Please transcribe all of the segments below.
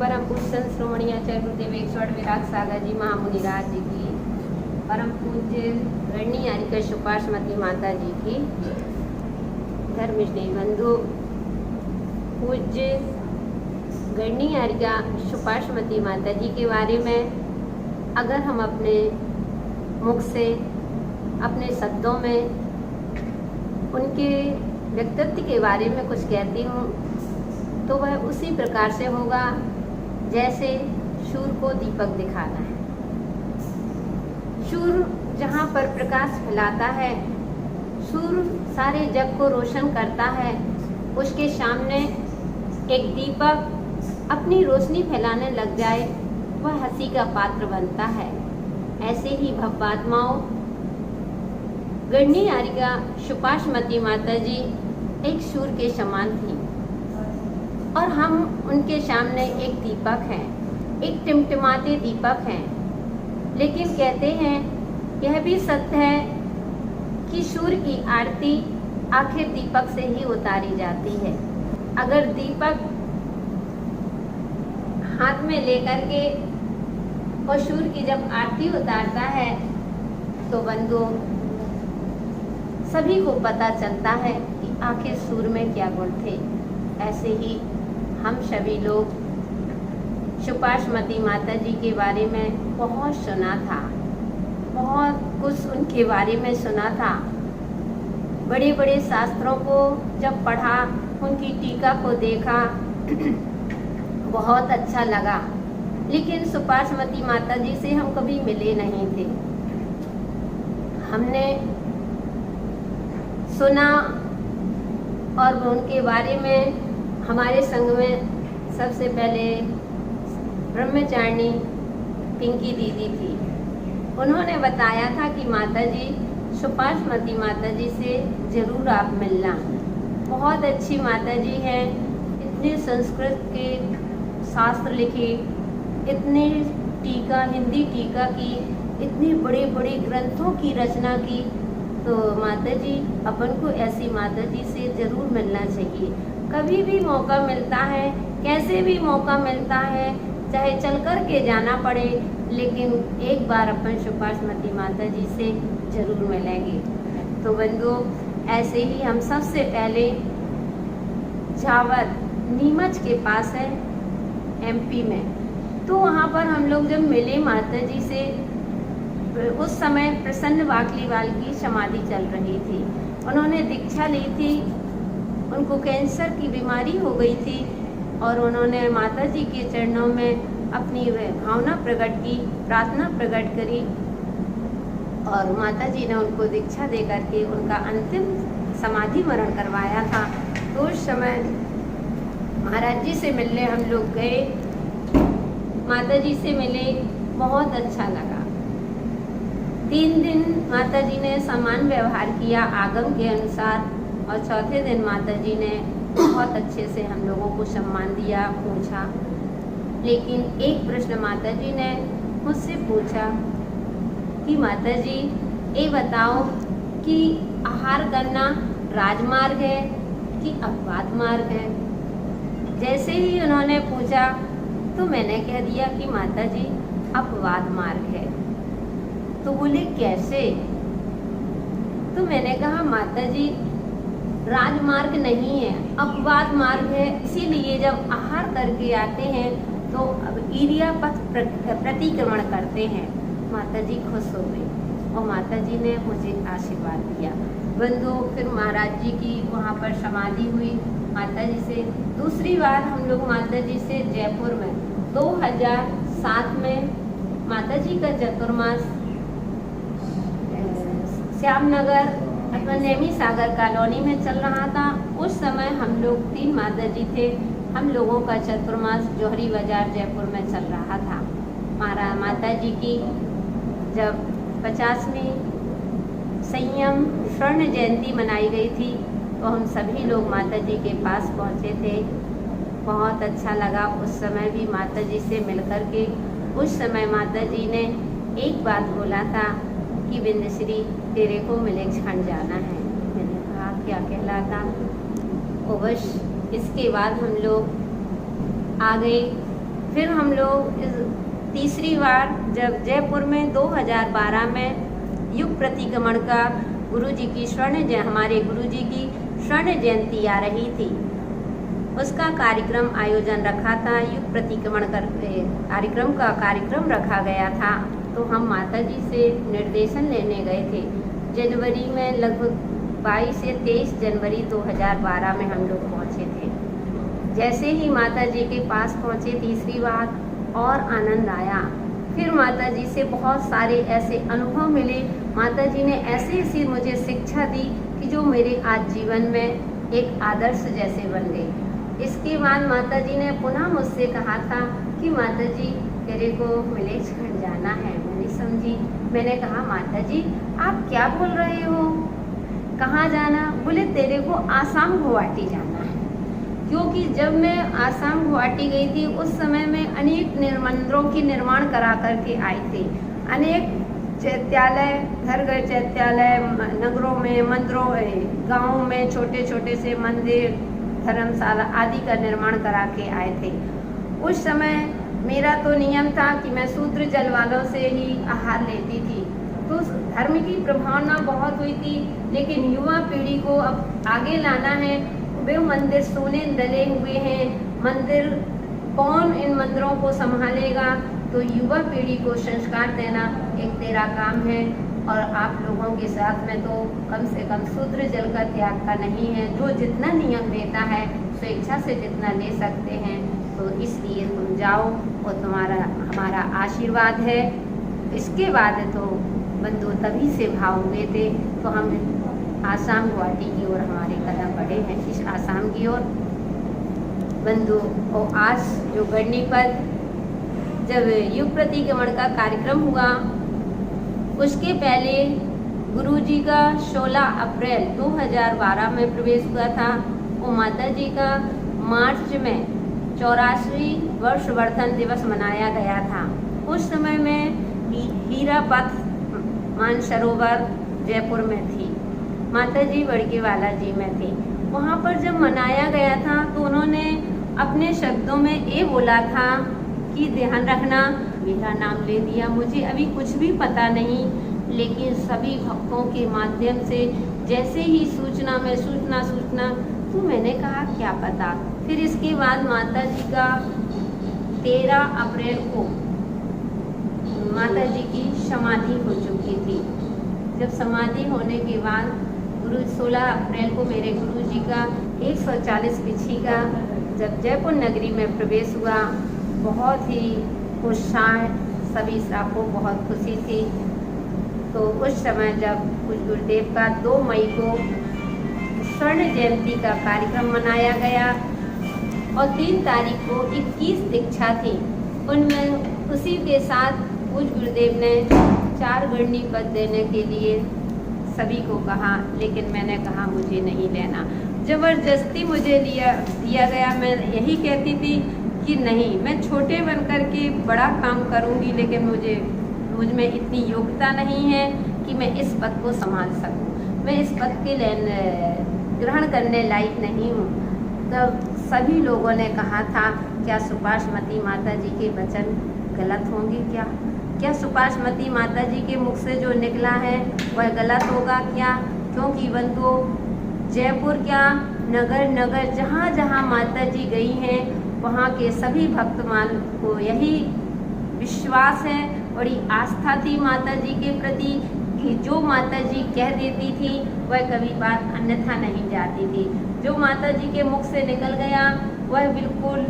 परम पूज्य श्रोमणी आचार्य गुरुदेव 108 विराग सागर जी महामुनिराज जी की, परम पूज्य गणनी आरिका सुपाश्मती माता जी की, धर्म स्नेही बंधु पूज्य गणनी आरिका सुपाश्मती माता जी के बारे में अगर हम अपने मुख से अपने शब्दों में उनके व्यक्तित्व के बारे में कुछ कहती हूँ तो वह उसी प्रकार से होगा जैसे सूर्य को दीपक दिखाना है। सूर्य जहाँ पर प्रकाश फैलाता है, सूर्य सारे जग को रोशन करता है, उसके सामने एक दीपक अपनी रोशनी फैलाने लग जाए वह हंसी का पात्र बनता है। ऐसे ही भवपात्माओं गणनी आरिका सुपाश्मती माता जी एक सूर्य के समान थी और हम उनके सामने एक दीपक हैं, एक टिमटिमाते दीपक हैं। लेकिन कहते हैं यह भी सत्य है कि सूर्य की आरती आखिर दीपक से ही उतारी जाती है। अगर दीपक हाथ में लेकर के और सूर्य की जब आरती उतारता है तो बंधु सभी को पता चलता है कि आखिर सूर्य में क्या गुण थे। ऐसे ही हम सभी लोग सुपाश्मती माता जी के बारे में बहुत सुना था, बहुत कुछ उनके बारे में सुना था। बड़े बड़े शास्त्रों को जब पढ़ा, उनकी टीका को देखा बहुत अच्छा लगा। लेकिन सुपाश्मती माता जी से हम कभी मिले नहीं थे। हमने सुना और उनके बारे में हमारे संग में सबसे पहले ब्रह्मचारिणी पिंकी दीदी थी। उन्होंने बताया था कि माता जी सुपाश्मती माता जी से ज़रूर आप मिलना, बहुत अच्छी माता जी हैं। इतने संस्कृत के शास्त्र लिखे, इतने टीका, हिंदी टीका की, इतने बड़े बड़े ग्रंथों की रचना की। तो माता जी अपन को ऐसी माता जी से ज़रूर मिलना चाहिए। कभी भी मौका मिलता है, कैसे भी मौका मिलता है, चाहे चल कर के जाना पड़े, लेकिन एक बार अपन सुपाश्मती माता जी से ज़रूर मिलेंगे। तो बंधु ऐसे ही हम सबसे पहले झावर नीमच के पास है एमपी में, तो वहाँ पर हम लोग जब मिले माता जी से, उस समय प्रसन्न वाकलीवाल की समाधि चल रही थी। उन्होंने दीक्षा ली थी, उनको कैंसर की बीमारी हो गई थी और उन्होंने माता जी के चरणों में अपनी भावना प्रकट की, प्रार्थना प्रकट करी और माता जी ने उनको दीक्षा दे करके उनका अंतिम समाधि मरण करवाया था। तो उस समय महाराज जी से मिलने हम लोग गए, माता जी से मिले, बहुत अच्छा लगा। 3 दिन माता जी ने समान व्यवहार किया आगम के अनुसार और चौथे दिन माता जी ने बहुत अच्छे से हम लोगों को सम्मान दिया, पूछा। लेकिन एक प्रश्न माता जी ने मुझसे पूछा कि माता जी ये बताओ कि आहार करना राजमार्ग है कि अपवाद मार्ग है। जैसे ही उन्होंने पूछा तो मैंने कह दिया कि माता जी अपवाद मार्ग है। तो बोले कैसे? तो मैंने कहा माता जी राजमार्ग नहीं है, अपवाद मार्ग है। इसीलिए जब आहार करके आते हैं तो अब ईरिया पथ प्रतिक्रमण करते हैं। माता जी खुश हो गई और माता जी ने मुझे आशीर्वाद दिया। बंधु फिर महाराज जी की वहाँ पर समाधि हुई माता जी से। दूसरी बार हम लोग माता जी से जयपुर में 2007 में माता जी का चतुर्मास श्यामनगर अथवा नेमी सागर कॉलोनी में चल रहा था। उस समय हम लोग 3 माता जी थे। हम लोगों का चतुर्मास जौहरी बाजार जयपुर में चल रहा था। माता जी की जब 50वीं संयम स्वर्ण जयंती मनाई गई थी तो हम सभी लोग माता जी के पास पहुँचे थे। बहुत अच्छा लगा उस समय भी माता जी से मिलकर के। उस समय माता जी ने एक बात बोला था कि बिंदश्री तेरे को मिलेक्षण जाना है। मैंने कहा क्या कहलाता? और बस इसके बाद हम लोग आ गए फिर हम लोग तीसरी बार जब जयपुर में 2012 में युग प्रतिक्रमण का गुरुजी की हमारे गुरुजी की स्वर्ण जयंती आ रही थी, उसका कार्यक्रम आयोजन रखा था। युग प्रतिक्रमण कार्यक्रम रखा गया था। तो हम माता जी से निर्देशन लेने गए थे। जनवरी में लगभग 22 से 23 जनवरी 2012 में हम लोग पहुँचे थे। जैसे ही माता जी के पास पहुँचे तीसरी बार और आनंद आया। फिर माता जी से बहुत सारे ऐसे अनुभव मिले। माता जी ने ऐसी मुझे शिक्षा दी कि जो मेरे आज जीवन में एक आदर्श जैसे बन गई। इसके बाद माता जी ने पुनः मुझसे कहा था कि माता जी तेरे को विलेज खंड जाना है। मैंने समझी। मैंने कहा माता जी आप क्या बोल रहे हो, कहाँ जाना? बोले तेरे को आसाम गुवाहाटी जाना है। क्योंकि जब मैं आसाम गुवाहाटी गई थी उस समय में अनेक मंदिरों की निर्माण करा करके आए थे। अनेक चैत्यालय, घर घर चैत्यालय, नगरों में, मंदिरों, गाँवों में छोटे छोटे से मंदिर, धर्मशाला आदि का निर्माण करा के आए थे। उस समय मेरा तो नियम था कि मैं शूद्र जल वालों से ही आहार लेती थी। तो धर्म की प्रभावना बहुत हुई थी, लेकिन युवा पीढ़ी को अब आगे लाना है। वे मंदिर सोने डले हुए हैं, मंदिर कौन इन मंदिरों को संभालेगा? तो युवा पीढ़ी को संस्कार देना एक तेरा काम है। और आप लोगों के साथ में तो कम से कम शूद्र जल का त्याग का नहीं है। जो जितना नियम देता है स्वेच्छा से जितना ले सकते हैं, तो इसलिए तुम जाओ और हमारा आशीर्वाद है। इसके बाद तो बंधु तभी से भाव हुए थे। तो हम आसाम गुवाहाटी की ओर हमारे कदम बढ़े हैं, इस आसाम की ओर बंधु। और आज जो गढ़नी पर जब युग प्रतिक्रमण का कार्यक्रम हुआ, उसके पहले गुरुजी का 16 अप्रैल 2012 में प्रवेश हुआ था। वो माता जी का मार्च में 84 वर्षवर्धन दिवस मनाया गया था। उस समय में हीरापथ मानसरोवर जयपुर में थी, माता जी बड़केवाला जी में थी। वहाँ पर जब मनाया गया था तो उन्होंने अपने शब्दों में ये बोला था कि ध्यान रखना, मेरा नाम ले दिया। मुझे अभी कुछ भी पता नहीं, लेकिन सभी भक्तों के माध्यम से जैसे ही सूचना तो मैंने कहा क्या पता। फिर इसके बाद माता जी का 13 अप्रैल को माता जी की समाधि हो चुकी थी। जब समाधि होने के बाद 16 अप्रैल को मेरे गुरु जी का 140 पीछी का जब जयपुर नगरी में प्रवेश हुआ, बहुत ही उत्साह, सभी को बहुत खुशी थी। तो उस समय जब कुछ गुरुदेव का 2 मई को स्वर्ण जयंती का कार्यक्रम मनाया गया और 3 तारीख को 21 दीक्षा थी। उनमें उसी के साथ कुछ गुरुदेव ने 4 गढ़नी पद देने के लिए सभी को कहा, लेकिन मैंने कहा मुझे नहीं लेना। जबरदस्ती मुझे दिया गया। मैं यही कहती थी कि नहीं, मैं छोटे बनकर के बड़ा काम करूंगी, लेकिन मुझ में इतनी योग्यता नहीं है कि मैं इस पद को संभाल सकूं। मैं इस पद के ग्रहण करने लायक नहीं हूँ। तब सभी लोगों ने कहा था क्या सुपाशमती माता जी के वचन गलत होंगे? क्या सुपाशमती माता जी के मुख से जो निकला है वह गलत होगा क्या? क्योंकि बंधुओं, जयपुर क्या नगर जहाँ जहाँ माता जी गई हैं वहाँ के सभी भक्तमान को यही विश्वास है, बड़ी आस्था थी माता जी के प्रति कि जो माता जी कह देती थी वह कभी बात अन्यथा नहीं जाती थी। जो माता जी के मुख से निकल गया वह बिल्कुल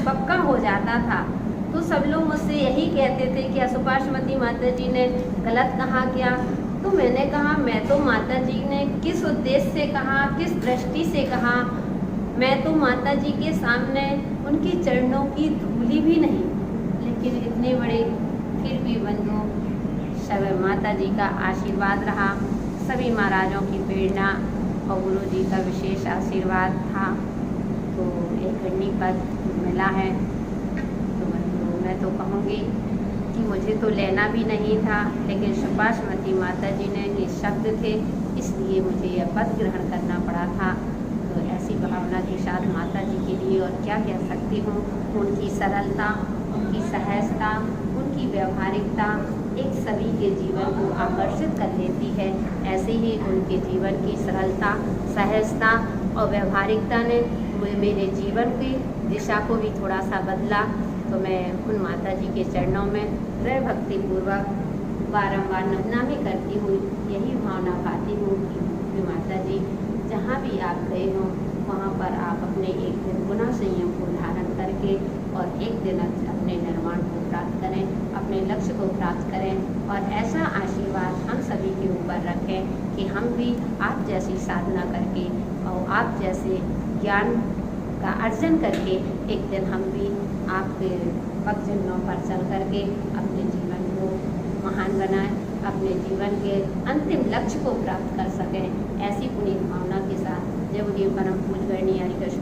पक्का हो जाता था। तो सब लोग मुझसे यही कहते थे कि सुपाशमती माता जी ने गलत कहा क्या? तो मैंने कहा मैं तो माता जी ने किस उद्देश्य से कहा, किस दृष्टि से कहा, मैं तो माता जी के सामने उनके चरणों की धूली भी नहीं, लेकिन इतने बड़े फिर भी बंधु सब माता जी का आशीर्वाद रहा, सभी महाराजों की प्रेरणा और गुरु जी का विशेष आशीर्वाद था, तो एक गढ़नी पद मिला है। तो बंधु मैं तो कहूँगी कि मुझे तो लेना भी नहीं था, लेकिन सुपाशमती माता जी ने ये शब्द थे, इसलिए मुझे यह पद ग्रहण करना पड़ा था। तो ऐसी भावना के साथ माता जी के लिए और क्या कह सकती हूँ। उनकी सरलता, उनकी सहजता, उनकी व्यवहारिकता एक सभी के जीवन को आकर्षित कर लेती है। ऐसे ही उनके जीवन की सरलता, सहजता और व्यवहारिकता ने मेरे जीवन की दिशा को भी थोड़ा सा बदला। तो मैं उन माता जी के चरणों में हृदय भक्तिपूर्वक बारंबार नमनामी करती हुई यही भावना पाती हूँ कि माता जी जहाँ भी आप गए हों वहाँ पर आप अपने एक दिन गुना संयम को धारण करके और एक दिन अपने निर्माण को प्राप्त करें, अपने लक्ष्य को प्राप्त करें और ऐसा आशीर्वाद हम सभी के ऊपर रखें कि हम भी आप जैसी साधना करके और आप जैसे ज्ञान का अर्जन करके एक दिन हम भी आपके पगजनों पर चल करके अपने जीवन को महान बनाएं, अपने जीवन के अंतिम लक्ष्य को प्राप्त कर सकें। ऐसी पुनीत भावना के साथ जय बोलिए परम पूज्य गणनीय हरिकृष्ण